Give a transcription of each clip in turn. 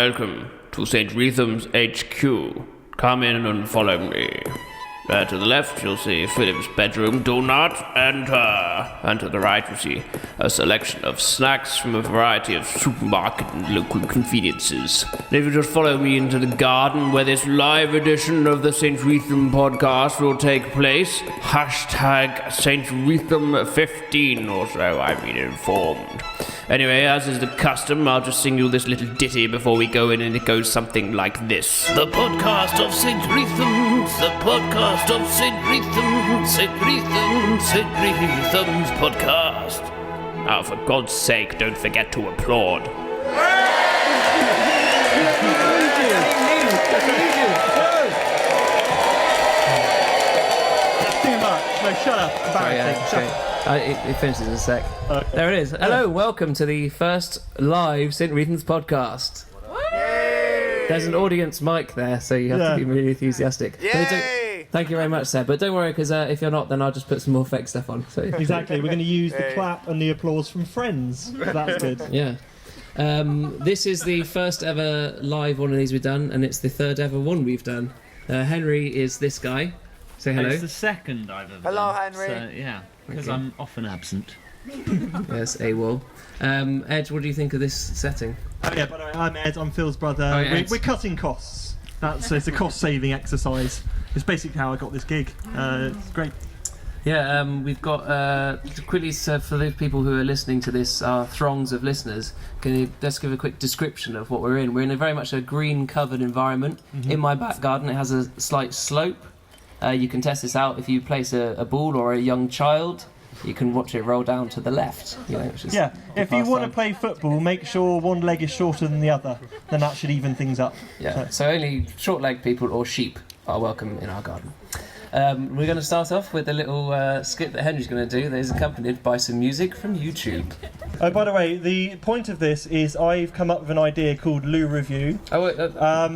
Welcome to St. Reatham's HQ. Come in and follow me. To the left, you'll see Philip's bedroom. Do not enter. And to the right, you'll see a selection of snacks from a variety of supermarket and local conveniences. And if you just follow me into the garden where this live edition of the St. Reatham podcast will take place, hashtag St. Reatham 15 or so, I've been informed. Anyway, as is the custom, I'll just sing you this little ditty before we go in, and it goes something like this. The podcast of St. Reatham, the podcast of St. Reatham, St. Reatham, St. Reatham's podcast. Now, for God's sake, don't forget to applaud. That's too much. No, shut up. Embarrassing. Shut up. It finishes in a sec. Okay. There it is. Hello, welcome to the first live St. Reatham's podcast. Yay! There's an audience mic there, so you have to be really enthusiastic. Yay! Thank you very much, Seb. But don't worry, because if you're not, then I'll just put some more fake stuff on. So. Exactly. We're going to use the clap and the applause from Friends. That's good. Yeah. This is the first ever live one of these we've done, and it's the third ever one we've done. Henry is this guy. Say hello. It's the second I've ever Hello, done. Henry. So, yeah, because I'm often absent. Yes, AWOL. Ed, what do you think of this setting? Oh yeah, by the way, I'm Ed. I'm Phil's brother. Oh, yeah, we're cutting costs. It's a cost-saving exercise. It's basically how I got this gig. It's great. Yeah, we've got quickly for those people who are listening to this, our throngs of listeners. Can you just give a quick description of what we're in? We're in a very much a green-covered environment. Mm-hmm. In my back garden, it has a slight slope. You can test this out if you place a ball or a young child. You can watch it roll down to the left. Which is if you want to play football, make sure one leg is shorter than the other. Then that should even things up. Yeah. So only short-legged people or sheep are welcome in our garden. We're going to start off with a little skit that Henry's going to do that is accompanied by some music from YouTube. Oh, by the way, the point of this is I've come up with an idea called Loo Review.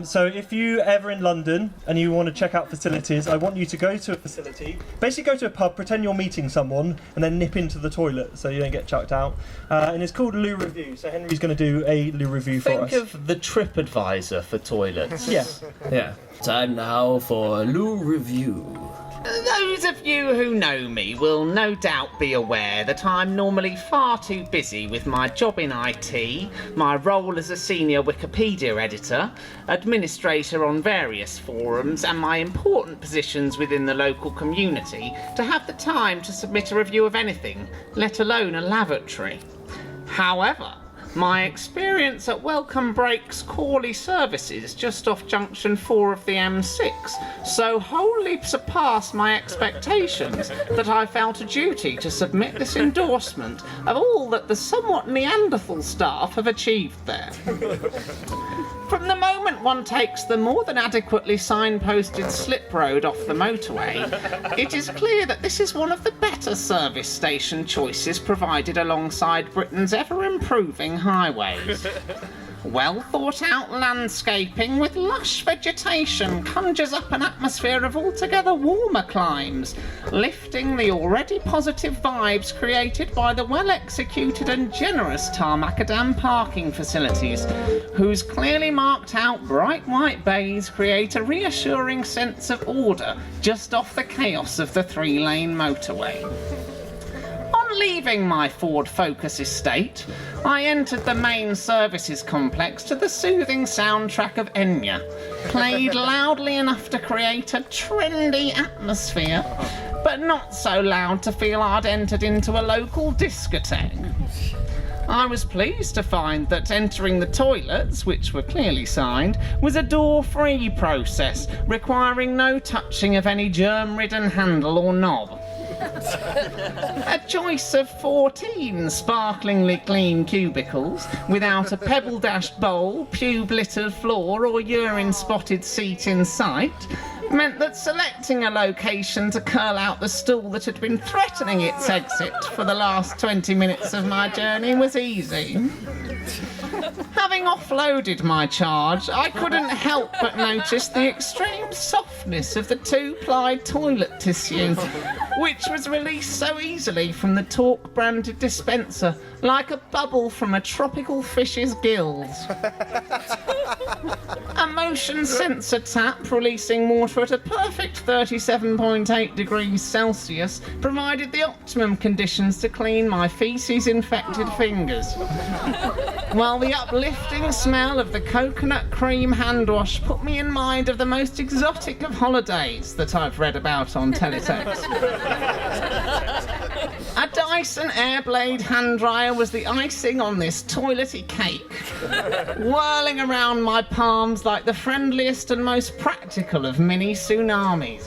So if you ever in London and you want to check out facilities, I want you to go to a facility, basically go to a pub, pretend you're meeting someone, and then nip into the toilet so you don't get chucked out. And it's called Loo Review. So Henry's going to do a Loo Review for us. Think of the TripAdvisor for toilets. Yeah. Time now for Loo Review. Those of you who know me will no doubt be aware that I'm normally far too busy with my job in IT, my role as a senior Wikipedia editor, administrator on various forums, and my important positions within the local community to have the time to submit a review of anything, let alone a lavatory. However, my experience at Welcome Break's Corley services just off junction 4 of the M6 so wholly surpassed my expectations that I felt a duty to submit this endorsement of all that the somewhat Neanderthal staff have achieved there. From the moment one takes the more than adequately signposted slip road off the motorway, it is clear that this is one of the better service station choices provided alongside Britain's ever-improving highways. Well thought out landscaping with lush vegetation conjures up an atmosphere of altogether warmer climes, lifting the already positive vibes created by the well executed and generous Tarmacadam parking facilities, whose clearly marked out bright white bays create a reassuring sense of order just off the chaos of the 3-lane motorway. On leaving my Ford Focus estate, I entered the main services complex to the soothing soundtrack of Enya, played loudly enough to create a trendy atmosphere, but not so loud to feel I'd entered into a local discotheque. I was pleased to find that entering the toilets, which were clearly signed, was a door-free process, requiring no touching of any germ-ridden handle or knob. A choice of 14 sparklingly clean cubicles, without a pebble-dashed bowl, pube-littered floor or urine-spotted seat in sight, meant that selecting a location to curl out the stool that had been threatening its exit for the last 20 minutes of my journey was easy. Having offloaded my charge, I couldn't help but notice the extreme softness of the 2-ply toilet tissue, which was released so easily from the Talk branded dispenser, like a bubble from a tropical fish's gills. A motion sensor tap releasing water at a perfect 37.8 degrees Celsius provided the optimum conditions to clean my feces-infected fingers. While the uplifting smell of the coconut cream hand wash put me in mind of the most exotic of holidays that I've read about on teletext. A Dyson Airblade hand dryer was the icing on this toilety cake, whirling around my palms like the friendliest and most practical of mini tsunamis.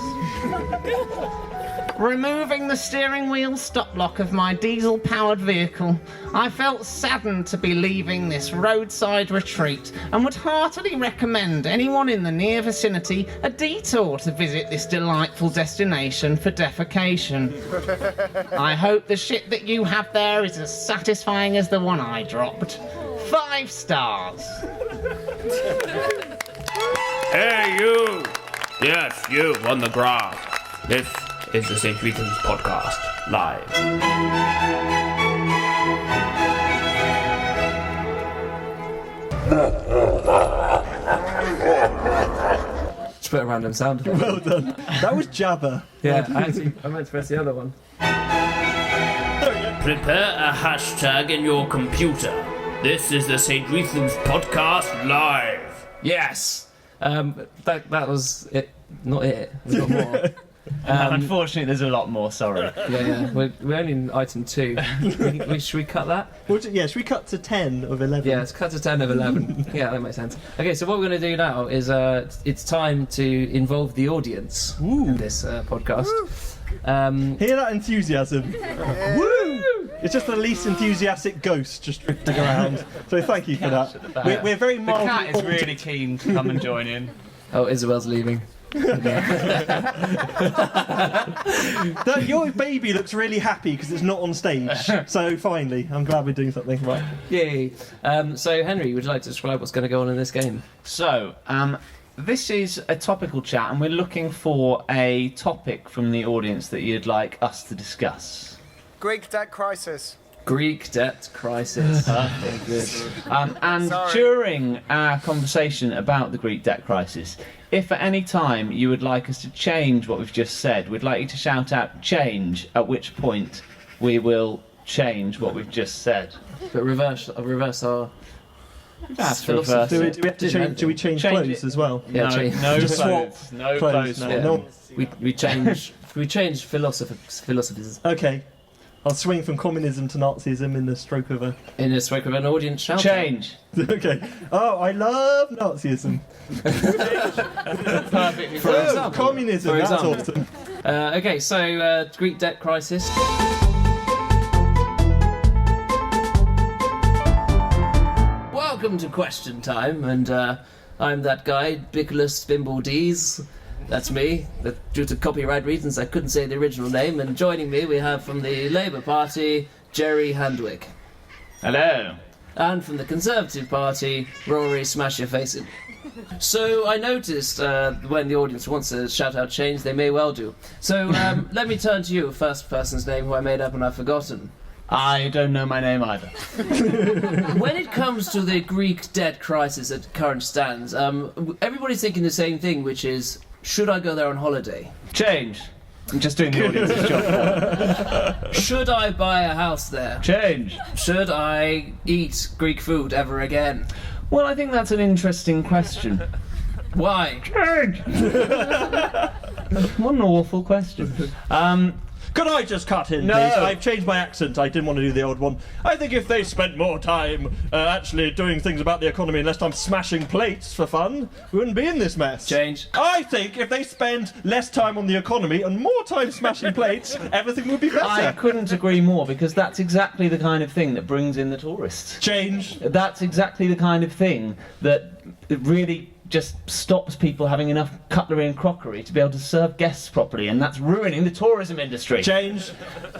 Removing the steering wheel stop lock of my diesel-powered vehicle, I felt saddened to be leaving this roadside retreat and would heartily recommend anyone in the near vicinity a detour to visit this delightful destination for defecation. I hope the shit that you have there is as satisfying as the one I dropped. 5 stars. Hey, you! Yes, you on the grass. This is the St. Reatham's podcast, live. Just put a random sound. Well done. That was Jabba. Yeah, I meant to press the other one. Prepare a hashtag in your computer. This is the St. Reatham's podcast, live. Yes! That was it. Not it. We've got more. Unfortunately, there's a lot more, sorry. Yeah. We're only in item 2. Should we cut that? Should we cut to 10 of 11? Yeah, let's cut to 10 of 11. Yeah, that makes sense. Okay, so what we're going to do now is it's time to involve the audience in this podcast. Hear that enthusiasm? Woo! It's just the least enthusiastic ghost just drifting around. So thank you for that. We're very The mildly cat is haunted. really keen to come and join in. Oh, Isabel's leaving. Your baby looks really happy because it's not on stage. So finally, I'm glad we're doing something right. Yay! So Henry, would you like to describe what's going to go on in this game? So, this is a topical chat, and we're looking for a topic from the audience that you'd like us to discuss. Greek debt crisis. Greek debt crisis. Perfect. Good. And Sorry. during our conversation about the Greek debt crisis, if at any time you would like us to change what we've just said, we'd like you to shout out "change," at which point we will change what we've just said. But reverse our That's philosophy. Do we have to change? Do we change Change clothes it. as well? Yeah, no, change. no Just clothes. swap No clothes, clothes. no. Yeah. No. We change philosophies Okay. I'll swing from communism to Nazism in the stroke of a. in a stroke of an audience shout. Change. Okay. Oh, I love Nazism. Perfectly. For Oh, example. communism. For That's example. awesome. Okay, so Greek debt crisis. Welcome to question time, and I'm that guy, Bicolus Bimbaldees. That's me. But due to copyright reasons, I couldn't say the original name. And joining me, we have from the Labour Party, Jerry Handwick. Hello. And from the Conservative Party, Rory Smash Your Face In. So I noticed when the audience wants to shout out change, they may well do. So let me turn to you, first person's name who I made up and I've forgotten. I don't know my name either. When it comes to the Greek debt crisis at current stands, everybody's thinking the same thing, which is, should I go there on holiday? Change. I'm just doing the audience's job. Should I buy a house there? Change. Should I eat Greek food ever again? Well, I think that's an interesting question. Why? Change. What an awful question. Could I just cut in, No. please? I've changed my accent. I didn't want to do the old one. I think if they spent more time actually doing things about the economy and less time smashing plates for fun, we wouldn't be in this mess. Change. I think if they spend less time on the economy and more time smashing plates, everything would be better. I couldn't agree more, because that's exactly the kind of thing that brings in the tourists. Change. That's exactly the kind of thing that really just stops people having enough cutlery and crockery to be able to serve guests properly, and that's ruining the tourism industry. Change.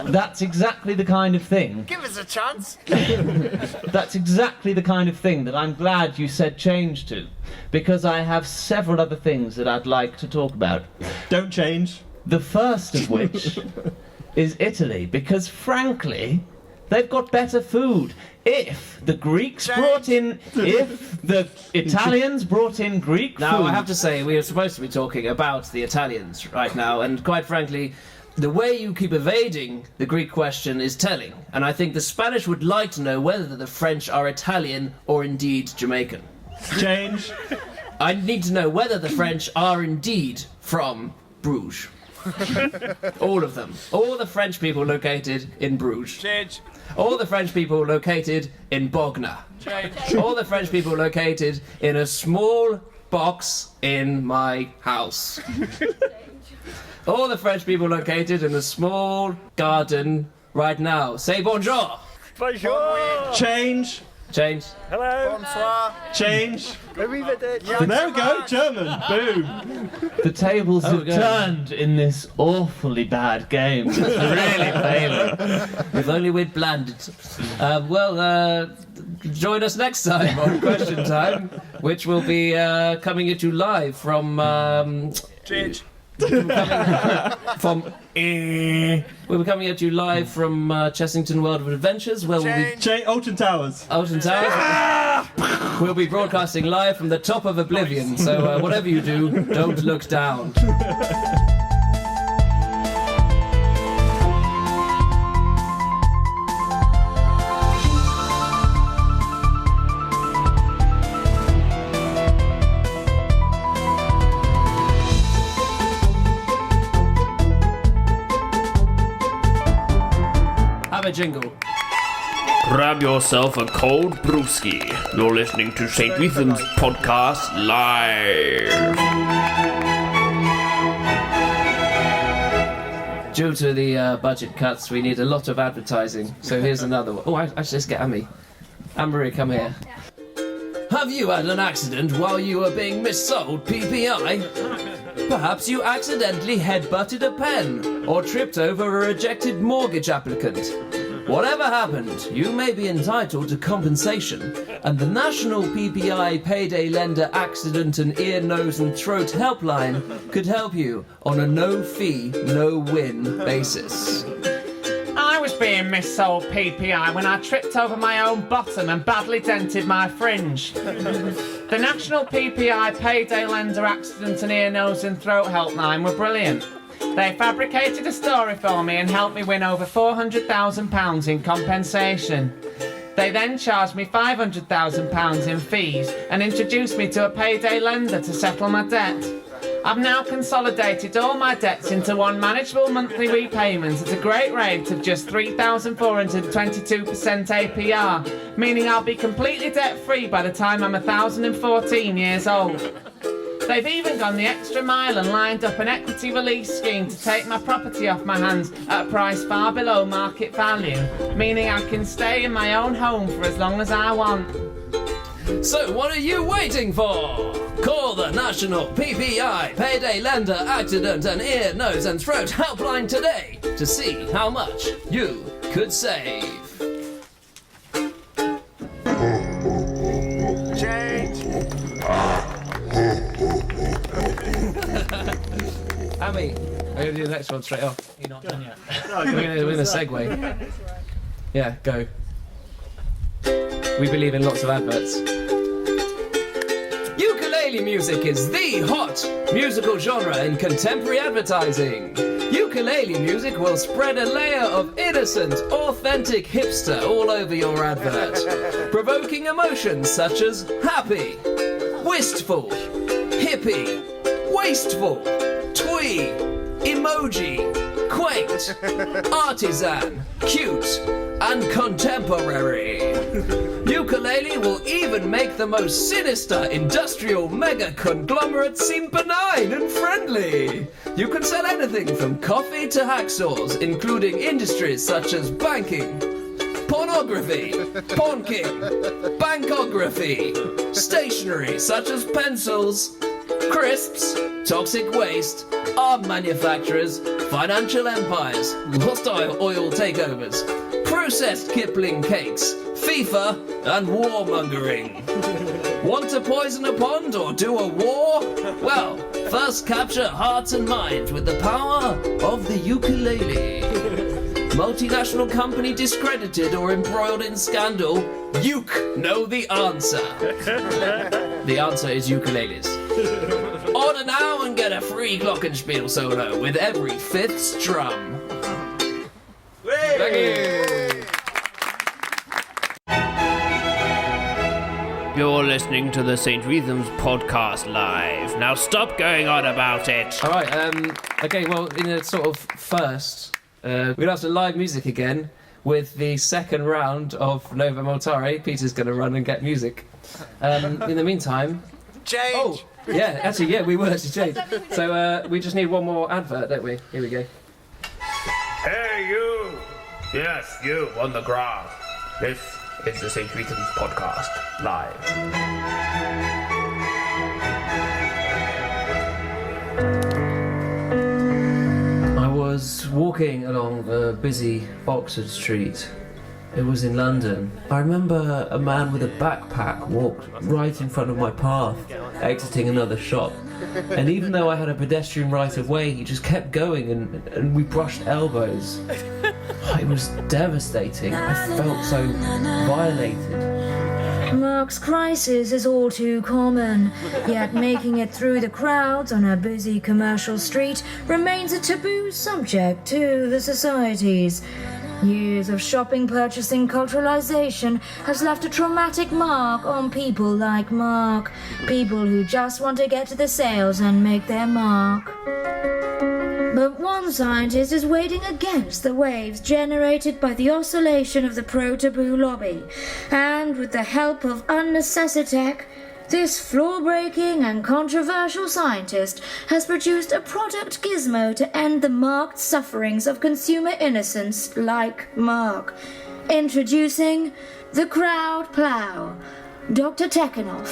That's exactly the kind of thing. Give us a chance. That's exactly the kind of thing that I'm glad you said change to, because I have several other things that I'd like to talk about. Don't change. The first of which is Italy, because frankly, they've got better food. If the Italians brought in Greek food... Now, I have to say, we are supposed to be talking about the Italians right now, and quite frankly, the way you keep evading the Greek question is telling, and I think the Spanish would like to know whether the French are Italian or indeed Jamaican. Change. I need to know whether the French are indeed from Bruges. All of them. All the French people located in Bruges. Change. All the French people located in Bognor. Change. All the French people located in a small box in my house. All the French people located in a small garden right now. Say bonjour. Bonjour. Change. Change. Hello. Bonsoir. Change. Arrivederci. There we go, German. Boom. The tables have good. turned in this awfully bad game. It's really failing. If only we'd planned it. Join us next time on Question Time, which will be coming at you live from... Change. We'll be coming at you live from Chessington World of Adventures, where we'll be... Alton Towers. Alton Towers. We'll be broadcasting live from the top of Oblivion, so whatever you do, don't look down. Have a jingle. Grab yourself a cold brewski. You're listening to St. Reatham's podcast live. Due to the budget cuts, we need a lot of advertising. So here's another one. Oh, actually, let's get Amy. Anne-Marie, come here. Have you had an accident while you were being missold PPI? Perhaps you accidentally headbutted a pen or tripped over a rejected mortgage applicant. Whatever happened, you may be entitled to compensation, and the National PPI Payday Lender Accident and Ear, Nose and Throat Helpline could help you on a no-fee, no-win basis. I was being missold PPI when I tripped over my own bottom and badly dented my fringe. The National PPI Payday Lender Accident and Ear, Nose and Throat Helpline were brilliant. They fabricated a story for me and helped me win over £400,000 in compensation. They then charged me £500,000 in fees and introduced me to a payday lender to settle my debt. I've now consolidated all my debts into one manageable monthly repayment at a great rate of just 3,422% APR, meaning I'll be completely debt-free by the time I'm 1,014 years old. They've even gone the extra mile and lined up an equity release scheme to take my property off my hands at a price far below market value, meaning I can stay in my own home for as long as I want. So what are you waiting for? Call the National PPI Payday Lender Accident and Ear, Nose and Throat Helpline today to see how much you could save. Change. Amy, I'm going to do the next one straight off. You're not done yet. We're going to segue. Yeah, go. We believe in lots of adverts. Ukulele music is the hot musical genre in contemporary advertising. Ukulele music will spread a layer of innocent, authentic hipster all over your advert, provoking emotions such as happy, wistful, hippie, wasteful, twee, emoji, quaint, artisan, cute, and contemporary. Ukulele will even make the most sinister industrial mega conglomerate seem benign and friendly. You can sell anything from coffee to hacksaws, including industries such as banking, pornography, pornking, bankography, stationery such as pencils, crisps, toxic waste, arm manufacturers, financial empires, hostile oil takeovers, processed Kipling cakes, FIFA, and warmongering. Want to poison a pond or do a war? Well, First capture hearts and minds with the power of the ukulele. Multinational company discredited or embroiled in scandal? Uke know the answer. The answer is ukuleles. Order now and get a free glockenspiel solo with every fifth strum. Thank you. You're listening to the St. Reatham's podcast live. Now stop going on about it. All right. Okay. Well, in a sort of first, we'll have some live music again with the second round of Novem Altare. Peter's going to run and get music. In the meantime, Change. Oh, yeah. Actually, yeah, we will actually change. So we just need one more advert, don't we? Here we go. Hey, you! Yes, you on the grass. This is the St. Reatham's podcast live. I was walking along the busy Oxford Street. It was in London. I remember a man with a backpack walked right in front of my path, exiting another shop. And even though I had a pedestrian right of way, he just kept going and we brushed elbows. It was devastating. I felt so violated. Mark's crisis is all too common, yet making it through the crowds on a busy commercial street remains a taboo subject to the societies. Years of shopping, purchasing, culturalization has left a traumatic mark on people like Mark. People who just want to get to the sales and make their mark. But one scientist is wading against the waves generated by the oscillation of the pro-taboo lobby. And with the help of Unnecessitech, this floor-breaking and controversial scientist has produced a product gizmo to end the marked sufferings of consumer innocence like Mark. Introducing the Crowd Plow. Dr. Tekanoff.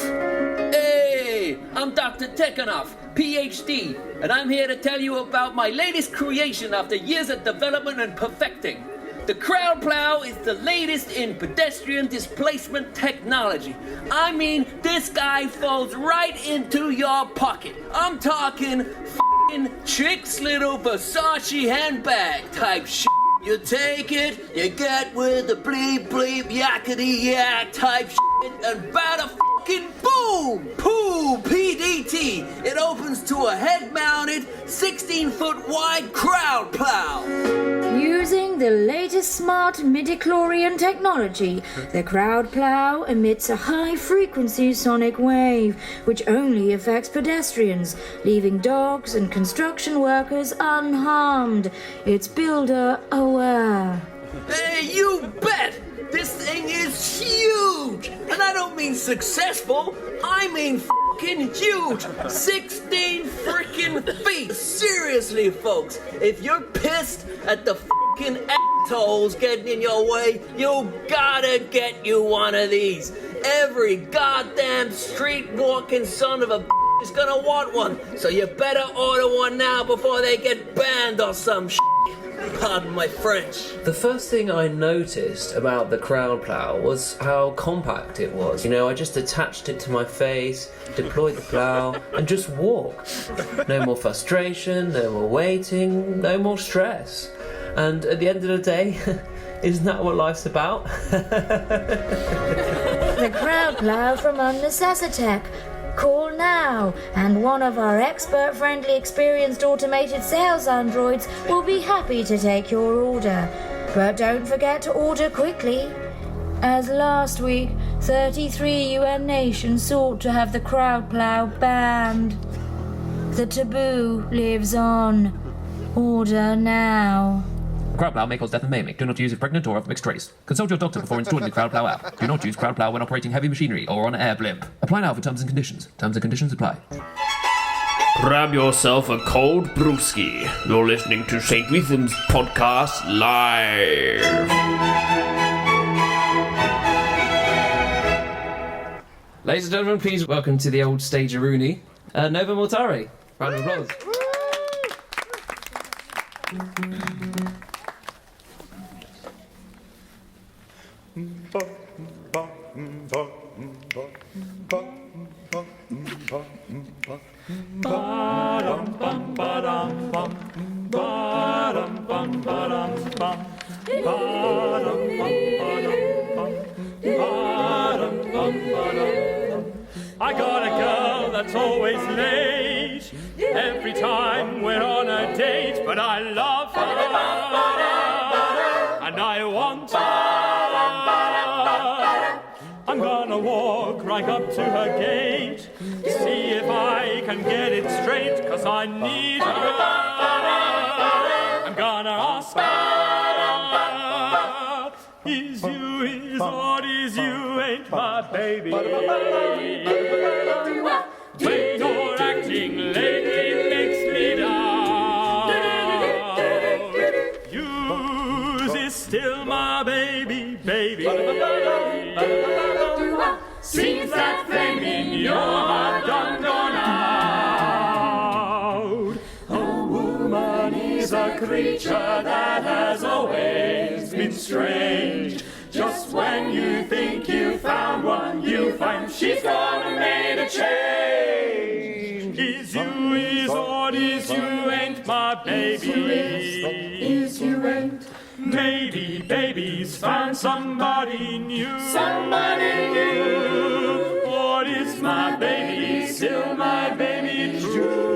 Hey, I'm Dr. Tekanoff, PhD, and I'm here to tell you about my latest creation after years of development and perfecting. The Crowd Plow is the latest in pedestrian displacement technology. I mean, this guy falls right into your pocket. I'm talking f***ing chick's little Versace handbag type shit. You take it, you get with the bleep bleep yakety yak type shit, and bada fucking boom! Poo! PDT! It opens to a head-mounted, 16-foot wide crowd plow. Using the latest smart midichlorian technology, the Crowd Plow emits a high-frequency sonic wave, which only affects pedestrians, leaving dogs and construction workers unharmed. It's builder aware. Hey, you bet! This thing is huge! And I don't mean successful, I mean fucking huge! 16 freaking feet! Seriously, folks, if you're pissed at the fucking assholes getting in your way, you gotta get you one of these. Every goddamn street-walking son of a is gonna want one, so you better order one now before they get banned or some shit. Pardon my French. The first thing I noticed about the Crowd Plow was how compact it was. You know, I just attached it to my face, deployed the plow, and just walked. No more frustration, no more waiting, no more stress. And at the end of the day, isn't that what life's about? The Crowd Plow from Unnecessitech. Call now, and one of our expert-friendly, experienced automated sales androids will be happy to take your order. But don't forget to order quickly, as last week 33 UN nations sought to have the Crowd Plow banned. The taboo lives on. Order now. Crowd Plow may cause death and maiming. Do not use if pregnant or of mixed race. Consult your doctor before installing the Crowd Plow app. Do not use Crowd Plow when operating heavy machinery or on an air blimp. Apply now for terms and conditions. Terms and conditions apply. Grab yourself a cold brewski. You're listening to St. Reatham's podcast live. Ladies and gentlemen, please welcome to the old stageroonie, Novem Altare. Round of applause. that's always late every time we're on a date, but I love her and I want her. I'm gonna walk right up to her gate, see if I can get it straight, 'cause I need her. I'm gonna ask her, is you, is odd, is you, ain't my baby. Way you're acting lately makes me down. Yours is still my baby, baby. Seems that flame in your heart done gone out. A woman is a creature that has always been strange. Just when you think you found one, you find she's gone and made a change. Is you, is odd, is you, ain't my baby. Is you, ain't. Maybe baby's found somebody new. Somebody new. Or is my baby still my baby true?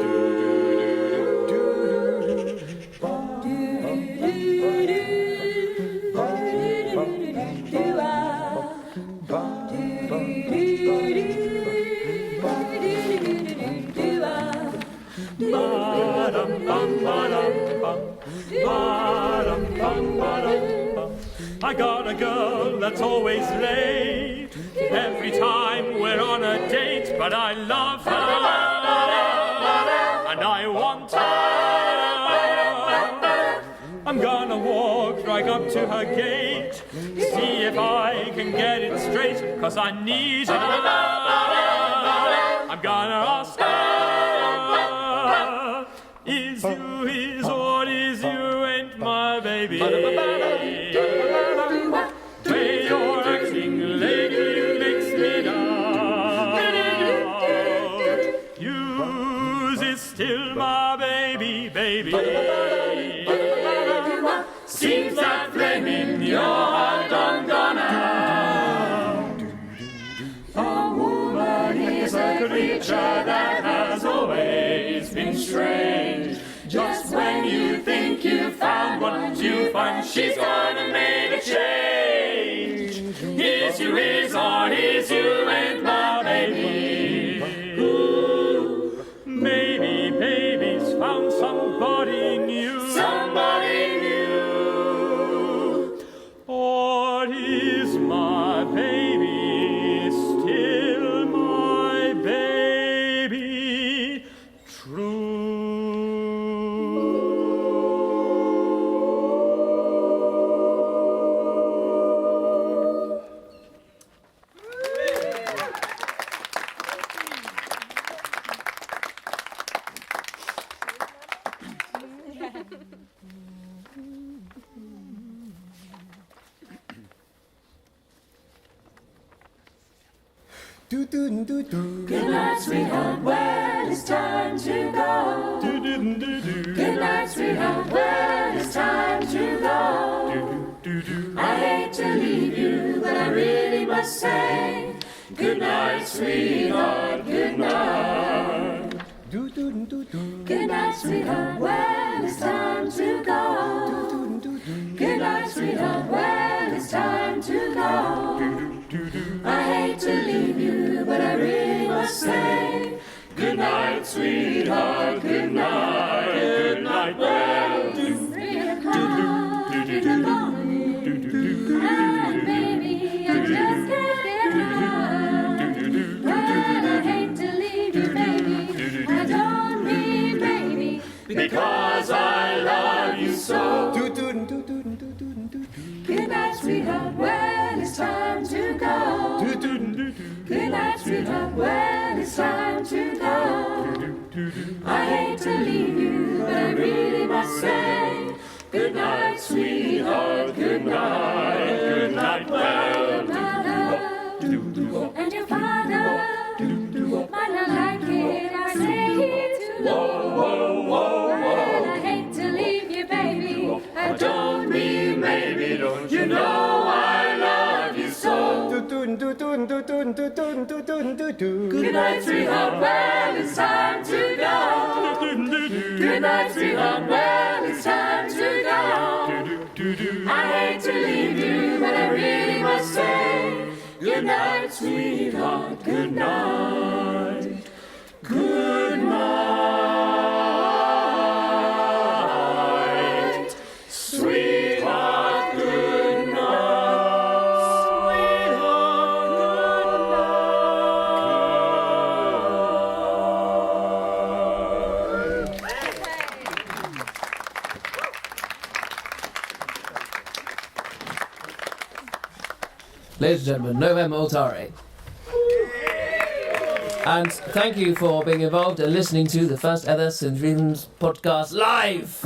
I got a girl that's always late every time we're on a date, but I love her and I want her. I'm gonna walk right up to her gate, see if I can get it straight, 'cause I need her. I'm gonna ask her, is you, is odd, is you, ain't my baby. Way you're acting lately makes me down. Yours is still my baby, baby. Seems that flame in your heart done gone out. A woman is a creature that has always been strange. Just when you think you found one, you find she's gone and made a change. Is you, is on, is you, ain't my baby. Ooh, maybe baby's found somebody new. Somebody new. Or is my baby still my baby true? Good night, sweetheart, well, it's time to go. Good night, sweetheart, well, it's time to go. I hate to leave you, but I really must say, good night, sweetheart, good night. Good night, sweetheart, well, it's time to go. Good night, sweetheart, well, it's time to go. I hate to leave you, but I really must say, good night, sweetheart, good night, good night, well, baby, I just can't get enough. Well, I hate to leave you, baby, I don't mean baby, because I love you so. Good night, sweetheart, well, it's time to go. Good night, sweetheart, well, it's time to go. I hate to leave you, but I really must say, good night, sweetheart, good night, good night, well, mother, and your father might not like it, I say it too low. Well, I hate to leave you, baby, I don't mean maybe, don't you know I love you so. Good night, sweetheart, well, it's time to go. Good night, sweetheart, well, it's time to go. I hate to leave you, but I really must say, good night, sweetheart, good night. Good night, sweetheart, good night. Sweetheart, good Ladies and gentlemen, Novem Altare. And thank you for being involved and listening to the first ever Streathampodcast podcast live.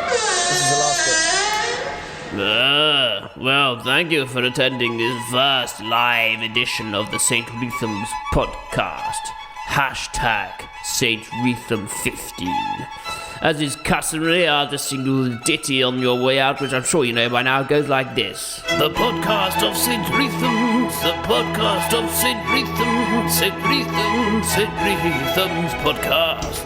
This is the last bit. Well, thank you for attending this first live edition of the St. Reatham's podcast. Hashtag St. Reatham 15. As is customary, I'll just single a ditty on your way out, which I'm sure you know by now. It goes like this. The podcast of St. Reatham, the podcast of St. Reatham, St. Reatham, St. Reatham's podcast.